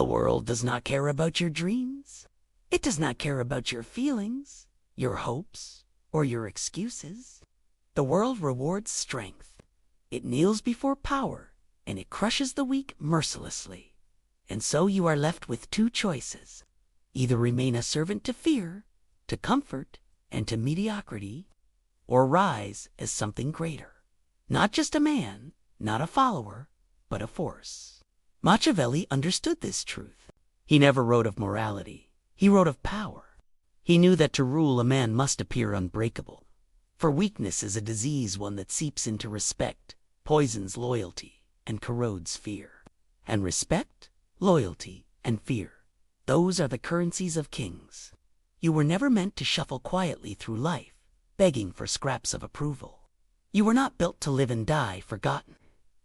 The world does not care about your dreams. It does not care about your feelings, your hopes, or your excuses. The world rewards strength. It kneels before power, and it crushes the weak mercilessly. And so you are left with two choices. Either remain a servant to fear, to comfort, and to mediocrity, or rise as something greater. Not just a man, not a follower, but a force. Machiavelli understood this truth. He never wrote of morality. He wrote of power. He knew that to rule a man must appear unbreakable. For weakness is a disease, one that seeps into respect, poisons loyalty, and corrodes fear. And respect, loyalty, and fear, those are the currencies of kings. You were never meant to shuffle quietly through life, begging for scraps of approval. You were not built to live and die forgotten.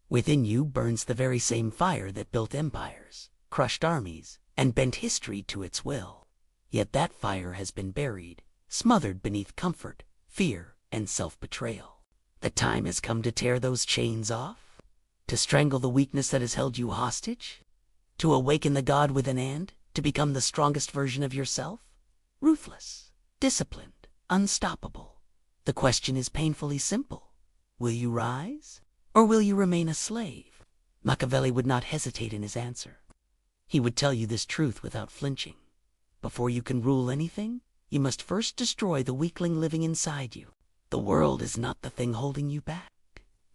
Within you burns the very same fire that built empires, crushed armies, and bent history to its will. Yet that fire has been buried, smothered beneath comfort, fear, and self-betrayal. The time has come to tear those chains off, to strangle the weakness that has held you hostage, to awaken the God within and to become the strongest version of yourself. Ruthless, disciplined, unstoppable. The question is painfully simple. Will you rise, or will you remain a slave? Machiavelli would not hesitate in his answer. He would tell you this truth without flinching. Before you can rule anything, you must first destroy the weakling living inside you. The world is not the thing holding you back.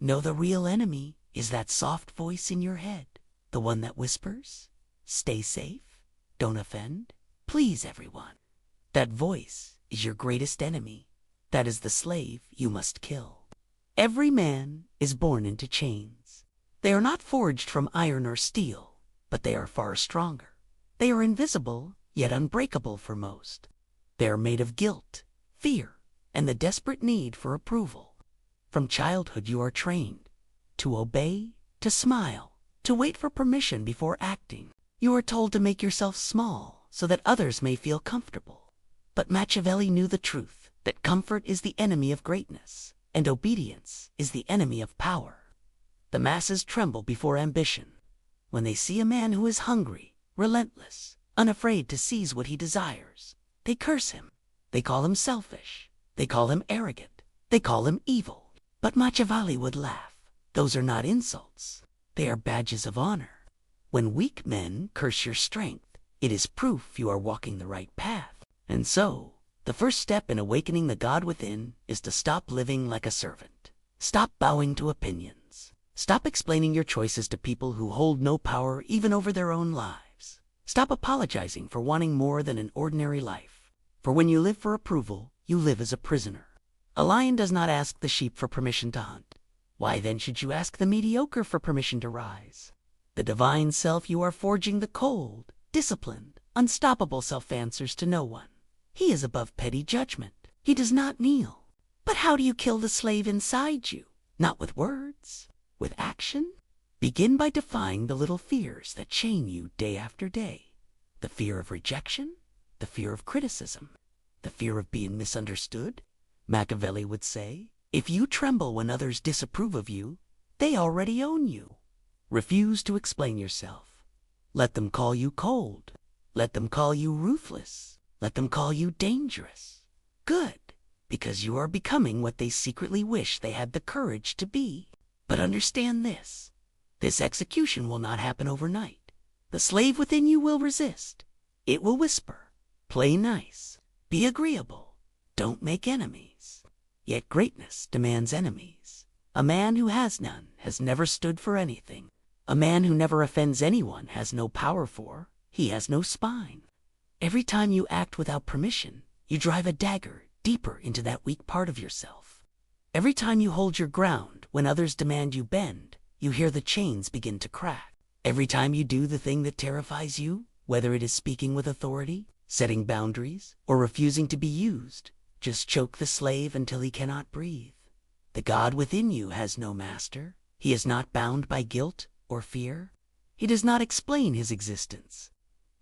No, the real enemy is that soft voice in your head, the one that whispers, "Stay safe, don't offend, please everyone." That voice is your greatest enemy. That is the slave you must kill. Every man is born into chains. They are not forged from iron or steel, but they are far stronger. They are invisible, yet unbreakable for most. They are made of guilt, fear, and the desperate need for approval. From childhood you are trained to obey, to smile, to wait for permission before acting. You are told to make yourself small so that others may feel comfortable. But Machiavelli knew the truth, that comfort is the enemy of greatness, and obedience is the enemy of power. The masses tremble before ambition. When they see a man who is hungry, relentless, unafraid to seize what he desires, they curse him. They call him selfish. They call him arrogant. They call him evil. But Machiavelli would laugh. Those are not insults. They are badges of honor. When weak men curse your strength, it is proof you are walking the right path. And so, the first step in awakening the God within is to stop living like a servant. Stop bowing to opinions. Stop explaining your choices to people who hold no power even over their own lives. Stop apologizing for wanting more than an ordinary life. For when you live for approval, you live as a prisoner. A lion does not ask the sheep for permission to hunt. Why then should you ask the mediocre for permission to rise? The divine self you are forging, the cold, disciplined, unstoppable self, answers to no one. He is above petty judgment. He does not kneel. But how do you kill the slave inside you? Not with words, with action. Begin by defying the little fears that chain you day after day. The fear of rejection, the fear of criticism, the fear of being misunderstood. Machiavelli would say, if you tremble when others disapprove of you, they already own you. Refuse to explain yourself. Let them call you cold. Let them call you ruthless. Let them call you dangerous. Good, because you are becoming what they secretly wish they had the courage to be. But understand this. This execution will not happen overnight. The slave within you will resist. It will whisper, play nice, be agreeable, don't make enemies. Yet greatness demands enemies. A man who has none has never stood for anything. A man who never offends anyone has no power, for he has no spine. Every time you act without permission, you drive a dagger deeper into that weak part of yourself. Every time you hold your ground when others demand you bend, you hear the chains begin to crack. Every time you do the thing that terrifies you, whether it is speaking with authority, setting boundaries, or refusing to be used, just choke the slave until he cannot breathe. The God within you has no master. He is not bound by guilt or fear. He does not explain his existence.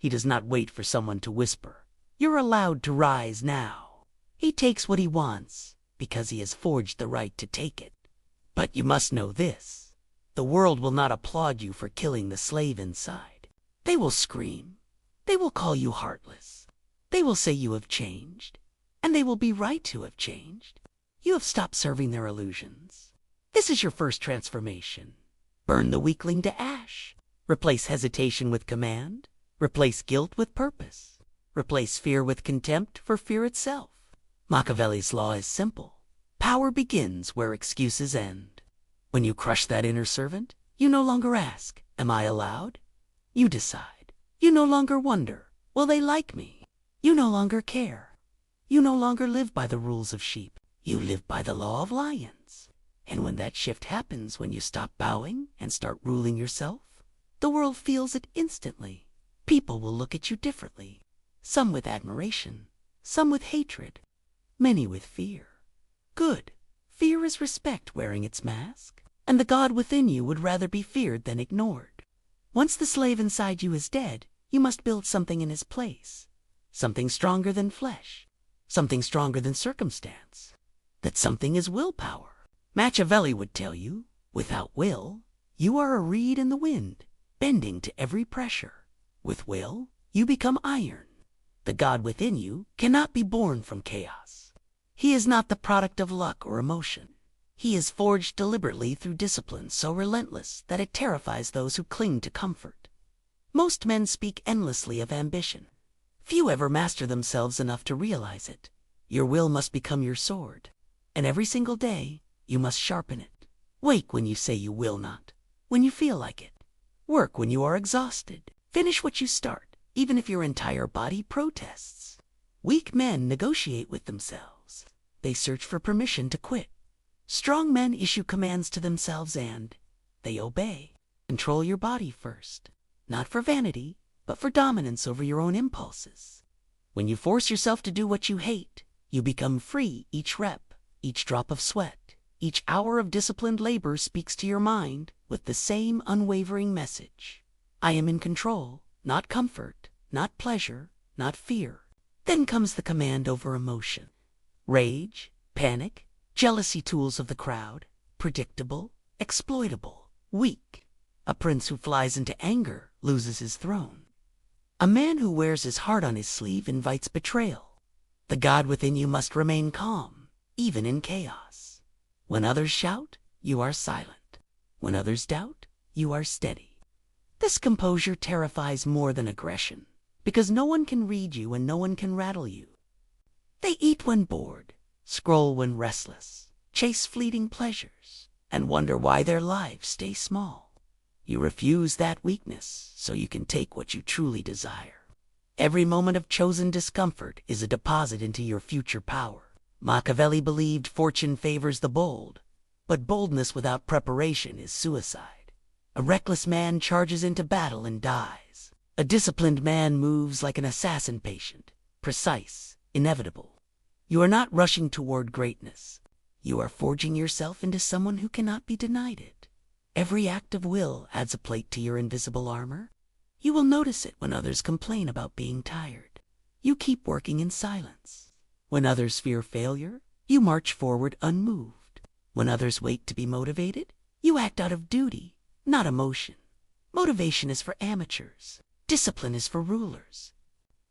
He does not wait for someone to whisper, "You're allowed to rise now." He takes what he wants because he has forged the right to take it. But you must know this. The world will not applaud you for killing the slave inside. They will scream. They will call you heartless. They will say you have changed. And they will be right to have changed. You have stopped serving their illusions. This is your first transformation. Burn the weakling to ash. Replace hesitation with command. Replace guilt with purpose. Replace fear with contempt for fear itself. Machiavelli's law is simple. Power begins where excuses end. When you crush that inner servant, you no longer ask, "Am I allowed?" You decide. You no longer wonder, "Will they like me?" You no longer care. You no longer live by the rules of sheep. You live by the law of lions. And when that shift happens, when you stop bowing and start ruling yourself, the world feels it instantly. People will look at you differently. Some with admiration, some with hatred, many with fear. Good. Fear is respect wearing its mask, and the God within you would rather be feared than ignored. Once the slave inside you is dead, you must build something in his place. Something stronger than flesh. Something stronger than circumstance. That something is willpower. Machiavelli would tell you, without will, you are a reed in the wind, bending to every pressure. With will, you become iron. The God within you cannot be born from chaos. He is not the product of luck or emotion. He is forged deliberately through discipline so relentless that it terrifies those who cling to comfort. Most men speak endlessly of ambition. Few ever master themselves enough to realize it. Your will must become your sword, and every single day you must sharpen it. Wake when you say you will not, when you feel like it. Work when you are exhausted. Finish what you start, even if your entire body protests. Weak men negotiate with themselves. They search for permission to quit. Strong men issue commands to themselves and they obey. Control your body first, not for vanity, but for dominance over your own impulses. When you force yourself to do what you hate, you become free. Each rep, each drop of sweat, each hour of disciplined labor speaks to your mind with the same unwavering message. I am in control, not comfort, not pleasure, not fear. Then comes the command over emotion. Rage, panic, jealousy, tools of the crowd, predictable, exploitable, weak. A prince who flies into anger loses his throne. A man who wears his heart on his sleeve invites betrayal. The God within you must remain calm, even in chaos. When others shout, you are silent. When others doubt, you are steady. This composure terrifies more than aggression, because no one can read you and no one can rattle you. They eat when bored, scroll when restless, chase fleeting pleasures, and wonder why their lives stay small. You refuse that weakness so you can take what you truly desire. Every moment of chosen discomfort is a deposit into your future power. Machiavelli believed fortune favors the bold, but boldness without preparation is suicide. A reckless man charges into battle and dies. A disciplined man moves like an assassin patient, precise, inevitable. You are not rushing toward greatness. You are forging yourself into someone who cannot be denied it. Every act of will adds a plate to your invisible armor. You will notice it when others complain about being tired. You keep working in silence. When others fear failure, you march forward unmoved. When others wait to be motivated, you act out of duty, not emotion. Motivation is for amateurs. Discipline is for rulers.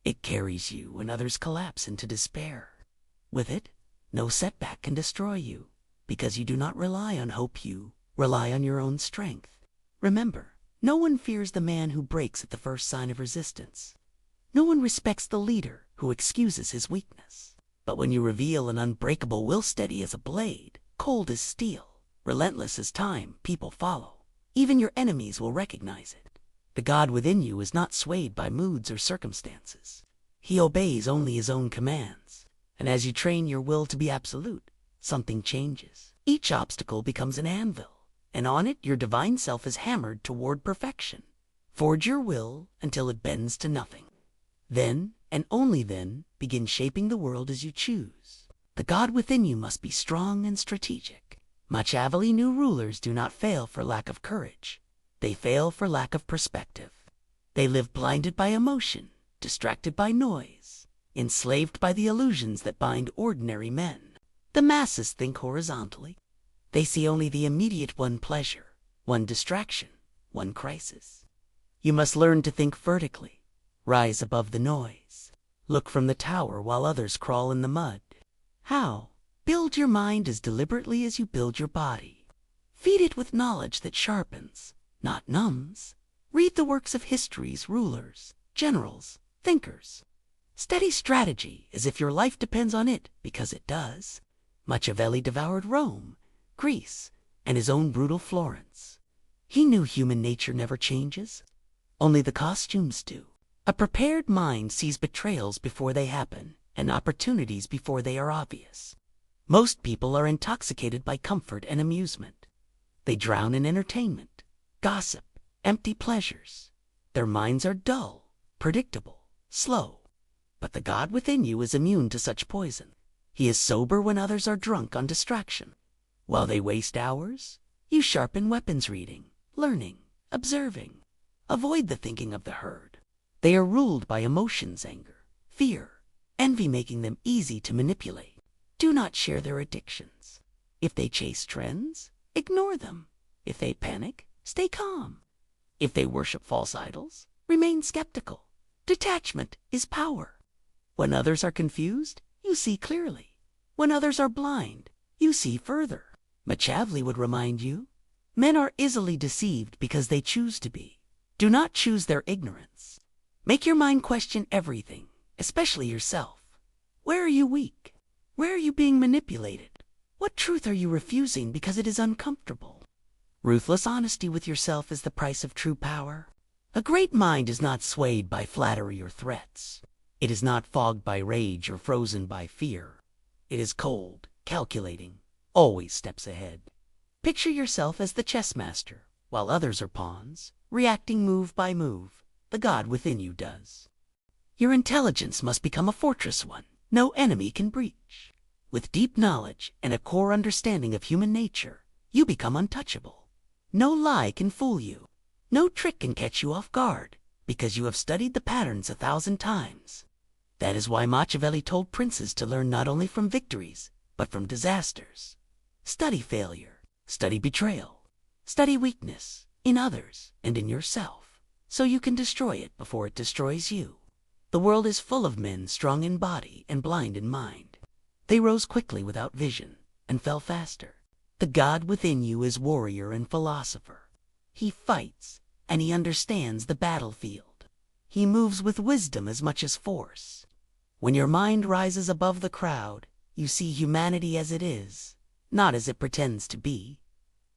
It carries you when others collapse into despair. With it, no setback can destroy you, because you do not rely on hope, you rely on your own strength. Remember, no one fears the man who breaks at the first sign of resistance. No one respects the leader who excuses his weakness. But when you reveal an unbreakable will, steady as a blade, cold as steel, relentless as time, people follow. Even your enemies will recognize it. The God within you is not swayed by moods or circumstances. He obeys only his own commands. And as you train your will to be absolute, something changes. Each obstacle becomes an anvil, and on it your divine self is hammered toward perfection. Forge your will until it bends to nothing. Then, and only then, begin shaping the world as you choose. The God within you must be strong and strategic. Machiavelli knew rulers do not fail for lack of courage. They fail for lack of perspective. They live blinded by emotion, distracted by noise, enslaved by the illusions that bind ordinary men. The masses think horizontally. They see only the immediate, one pleasure, one distraction, one crisis. You must learn to think vertically, rise above the noise, look from the tower while others crawl in the mud. How? Build your mind as deliberately as you build your body. Feed it with knowledge that sharpens, not numbs. Read the works of histories, rulers, generals, thinkers. Study strategy as if your life depends on it, because it does. Machiavelli devoured Rome, Greece, and his own brutal Florence. He knew human nature never changes. Only the costumes do. A prepared mind sees betrayals before they happen and opportunities before they are obvious. Most people are intoxicated by comfort and amusement. They drown in entertainment, gossip, empty pleasures. Their minds are dull, predictable, slow. But the God within you is immune to such poison. He is sober when others are drunk on distraction. While they waste hours, you sharpen weapons reading, learning, observing. Avoid the thinking of the herd. They are ruled by emotions, anger, fear, envy, making them easy to manipulate. Do not share their addictions. If they chase trends, ignore them. If they panic, stay calm. If they worship false idols, remain skeptical. Detachment is power. When others are confused, you see clearly. When others are blind, you see further. Machiavelli would remind you, men are easily deceived because they choose to be. Do not choose their ignorance. Make your mind question everything, especially yourself. Where are you weak? Where are you being manipulated? What truth are you refusing because it is uncomfortable? Ruthless honesty with yourself is the price of true power. A great mind is not swayed by flattery or threats. It is not fogged by rage or frozen by fear. It is cold, calculating, always steps ahead. Picture yourself as the chess master, while others are pawns, reacting move by move. The God within you does. Your intelligence must become a fortress one no enemy can breach. With deep knowledge and a core understanding of human nature, you become untouchable. No lie can fool you. No trick can catch you off guard, because you have studied the patterns 1,000 times. That is why Machiavelli told princes to learn not only from victories, but from disasters. Study failure, study betrayal, study weakness in others and in yourself, so you can destroy it before it destroys you. The world is full of men strong in body and blind in mind. They rose quickly without vision and fell faster. The God within you is warrior and philosopher. He fights, and he understands the battlefield. He moves with wisdom as much as force. When your mind rises above the crowd, you see humanity as it is, not as it pretends to be.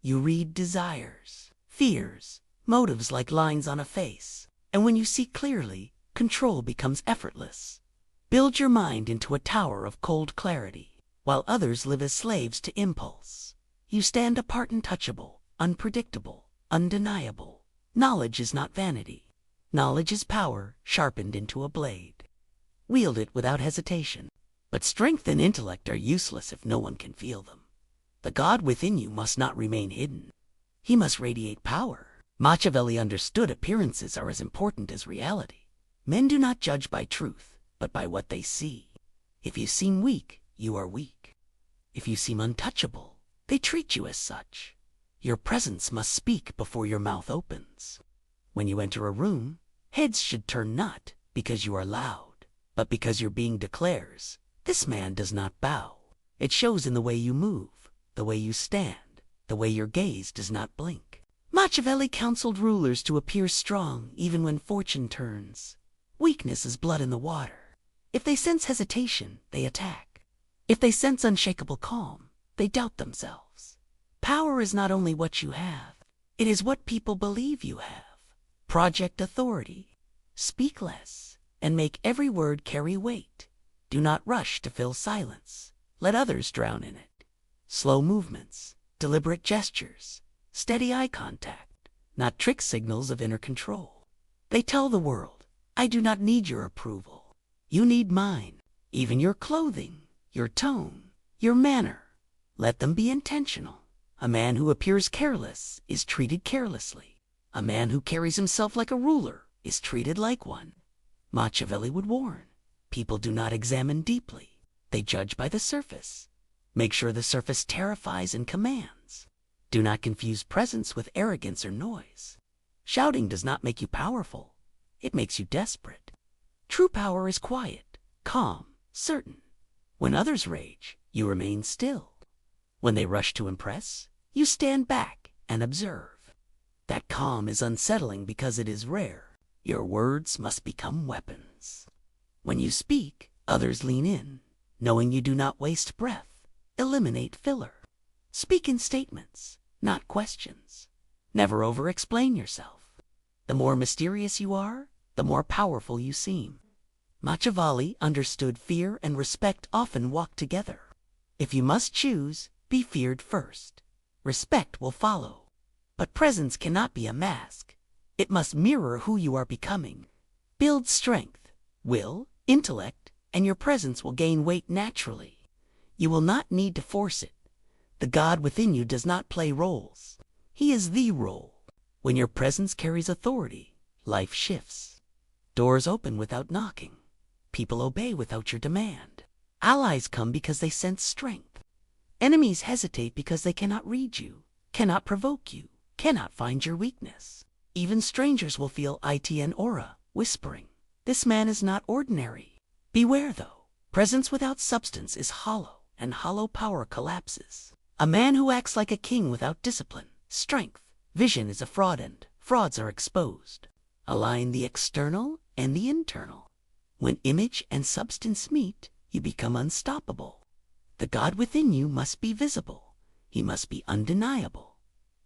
You read desires, fears, motives like lines on a face, and when you see clearly, control becomes effortless. Build your mind into a tower of cold clarity, while others live as slaves to impulse. You stand apart, untouchable, unpredictable, undeniable. Knowledge is not vanity. Knowledge is power sharpened into a blade. Wield it without hesitation. But strength and intellect are useless if no one can feel them. The God within you must not remain hidden. He must radiate power. Machiavelli understood appearances are as important as reality. Men do not judge by truth, but by what they see. If you seem weak, you are weak. If you seem untouchable, they treat you as such. Your presence must speak before your mouth opens. When you enter a room, heads should turn not because you are loud, but because your being declares, this man does not bow. It shows in the way you move, the way you stand, the way your gaze does not blink. Machiavelli counseled rulers to appear strong even when fortune turns. Weakness is blood in the water. If they sense hesitation, they attack. If they sense unshakable calm, they doubt themselves. Power is not only what you have, it is what people believe you have. Project authority. Speak less, and make every word carry weight. Do not rush to fill silence. Let others drown in it. Slow movements, deliberate gestures, steady eye contact, not trick signals of inner control. They tell the world, I do not need your approval. You need mine. Even your clothing, your tone, your manner. Let them be intentional. A man who appears careless is treated carelessly. A man who carries himself like a ruler is treated like one. Machiavelli would warn, people do not examine deeply. They judge by the surface. Make sure the surface terrifies and commands. Do not confuse presence with arrogance or noise. Shouting does not make you powerful. It makes you desperate. True power is quiet, calm, certain. When others rage, you remain still. When they rush to impress, you stand back and observe. That calm is unsettling because it is rare. Your words must become weapons. When you speak, others lean in, knowing you do not waste breath. Eliminate filler. Speak in statements, not questions. Never over-explain yourself. The more mysterious you are, the more powerful you seem. Machiavelli understood fear and respect often walk together. If you must choose, be feared first. Respect will follow. But presence cannot be a mask. It must mirror who you are becoming. Build strength, will, intellect, and your presence will gain weight naturally. You will not need to force it. The God within you does not play roles. He is the role. When your presence carries authority, life shifts. Doors open without knocking. People obey without your demand. Allies come because they sense strength. Enemies hesitate because they cannot read you, cannot provoke you, cannot find your weakness. Even strangers will feel it and aura, whispering, "This man is not ordinary." Beware though, presence without substance is hollow, and hollow power collapses. A man who acts like a king without discipline, strength, vision is a fraud, and frauds are exposed. Align the external and the internal. When image and substance meet, you become unstoppable. The God within you must be visible. He must be undeniable.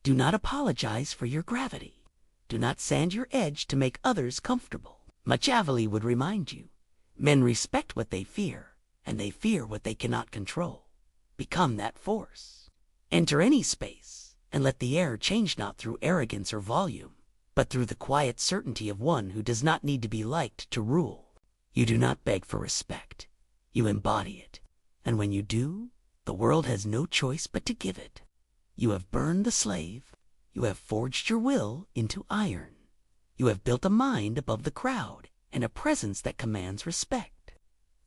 Do not apologize for your gravity. Do not sand your edge to make others comfortable. Machiavelli would remind you, men respect what they fear, and they fear what they cannot control. Become that force. Enter any space, and let the air change not through arrogance or volume, but through the quiet certainty of one who does not need to be liked to rule. You do not beg for respect. You embody it. And when you do, the world has no choice but to give it. You have burned the slave. You have forged your will into iron. You have built a mind above the crowd and a presence that commands respect.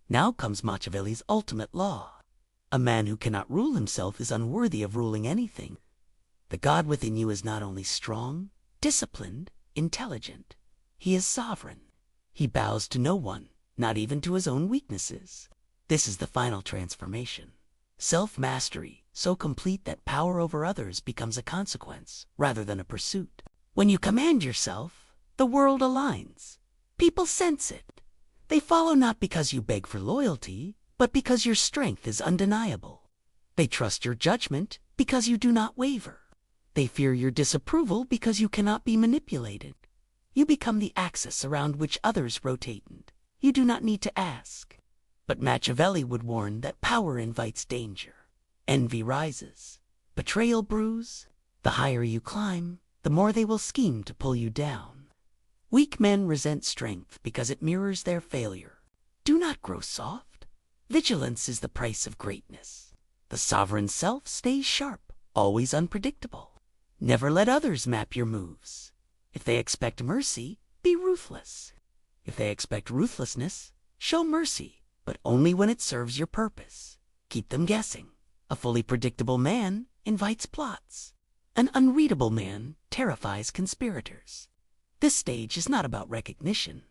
Now comes Machiavelli's ultimate law. A man who cannot rule himself is unworthy of ruling anything. The God within you is not only strong, disciplined, intelligent. He is sovereign. He bows to no one, not even to his own weaknesses. This is the final transformation. Self-mastery, so complete that power over others becomes a consequence rather than a pursuit. When you command yourself, the world aligns. People sense it. They follow not because you beg for loyalty, but because your strength is undeniable. They trust your judgment because you do not waver. They fear your disapproval because you cannot be manipulated. You become the axis around which others rotate, and you do not need to ask. But Machiavelli would warn that power invites danger. Envy rises. Betrayal brews. The higher you climb, the more they will scheme to pull you down. Weak men resent strength because it mirrors their failure. Do not grow soft. Vigilance is the price of greatness. The sovereign self stays sharp, always unpredictable. Never let others map your moves. If they expect mercy, be ruthless. If they expect ruthlessness, show mercy, but only when it serves your purpose. Keep them guessing. A fully predictable man invites plots. An unreadable man terrifies conspirators. This stage is not about recognition.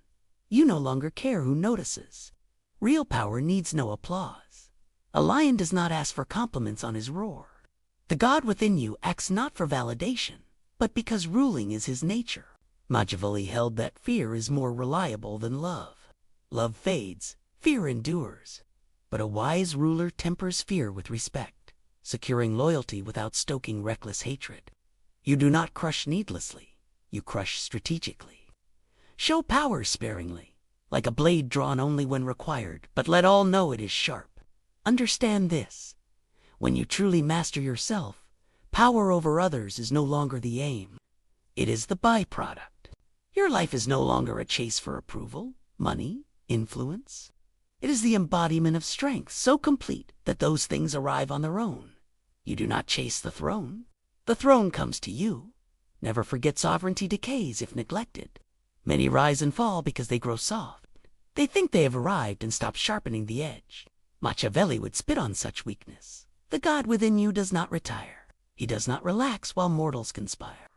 You no longer care who notices. Real power needs no applause. A lion does not ask for compliments on his roar. The God within you acts not for validation, but because ruling is his nature. Machiavelli held that fear is more reliable than love. Love fades, fear endures. But a wise ruler tempers fear with respect, securing loyalty without stoking reckless hatred. You do not crush needlessly. You crush strategically. Show power sparingly, like a blade drawn only when required, but let all know it is sharp. Understand this. When you truly master yourself, power over others is no longer the aim. It is the byproduct. Your life is no longer a chase for approval, money, influence. It is the embodiment of strength so complete that those things arrive on their own. You do not chase the throne. The throne comes to you. Never forget sovereignty decays if neglected. Many rise and fall because they grow soft. They think they have arrived and stop sharpening the edge. Machiavelli would spit on such weakness. The God within you does not retire. He does not relax while mortals conspire.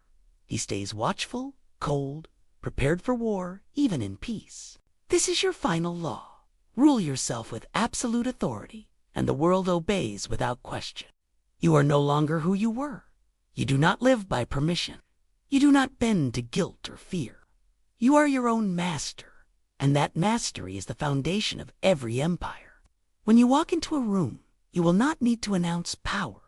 He stays watchful, cold, prepared for war, even in peace. This is your final law. Rule yourself with absolute authority, and the world obeys without question. You are no longer who you were. You do not live by permission. You do not bend to guilt or fear. You are your own master, and that mastery is the foundation of every empire. When you walk into a room, you will not need to announce power.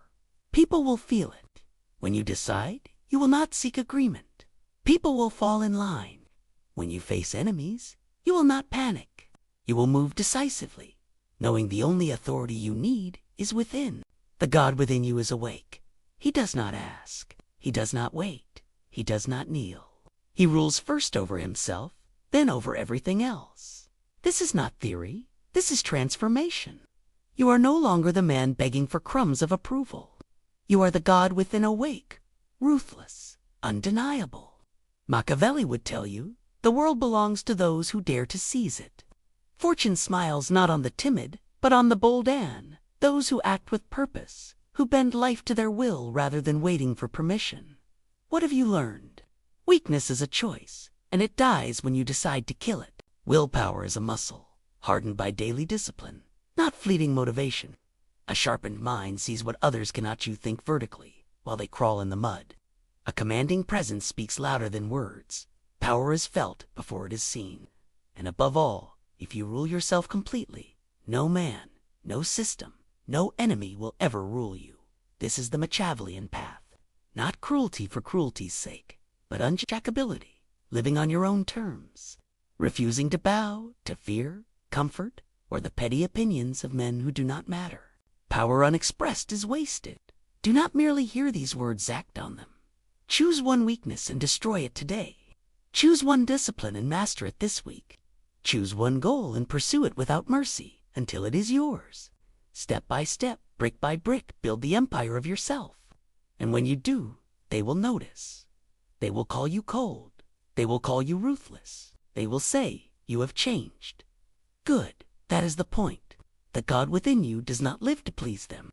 People will feel it. When you decide, you will not seek agreement. People will fall in line. When you face enemies, you will not panic. You will move decisively, knowing the only authority you need is within. The God within you is awake. He does not ask. He does not wait. He does not kneel. He rules first over himself, then over everything else. This is not theory. This is transformation. You are no longer the man begging for crumbs of approval. You are the God within, awake, ruthless, undeniable. Machiavelli would tell you, the world belongs to those who dare to seize it. Fortune smiles not on the timid, but on the bold and those who act with purpose, who bend life to their will rather than waiting for permission. What have you learned? Weakness is a choice, and it dies when you decide to kill it. Willpower is a muscle, hardened by daily discipline, not fleeting motivation. A sharpened mind sees what others cannot. You think vertically, while they crawl in the mud. A commanding presence speaks louder than words. Power is felt before it is seen. And above all, if you rule yourself completely, no man, no system, no enemy will ever rule you. This is the Machiavellian path. Not cruelty for cruelty's sake, but unshakability, living on your own terms, refusing to bow to fear, comfort, or the petty opinions of men who do not matter. Power unexpressed is wasted. Do not merely hear these words, act on them. Choose one weakness and destroy it today. Choose one discipline and master it this week. Choose one goal and pursue it without mercy until it is yours. Step by step, brick by brick, build the empire of yourself. And when you do, they will notice. They will call you cold. They will call you ruthless. They will say you have changed. Good, that is the point. The God within you does not live to please them.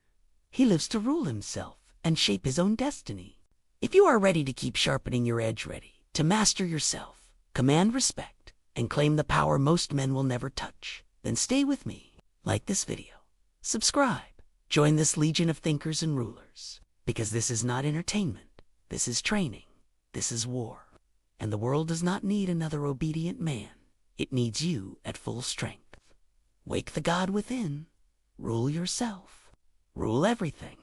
He lives to rule himself and shape his own destiny. If you are ready to keep sharpening your edge, ready to master yourself, command respect, and claim the power most men will never touch, then stay with me. Like this video. Subscribe. Join this legion of thinkers and rulers. Because this is not entertainment. This is training. This is war. And the world does not need another obedient man. It needs you at full strength. Wake the God within. Rule yourself. Rule everything.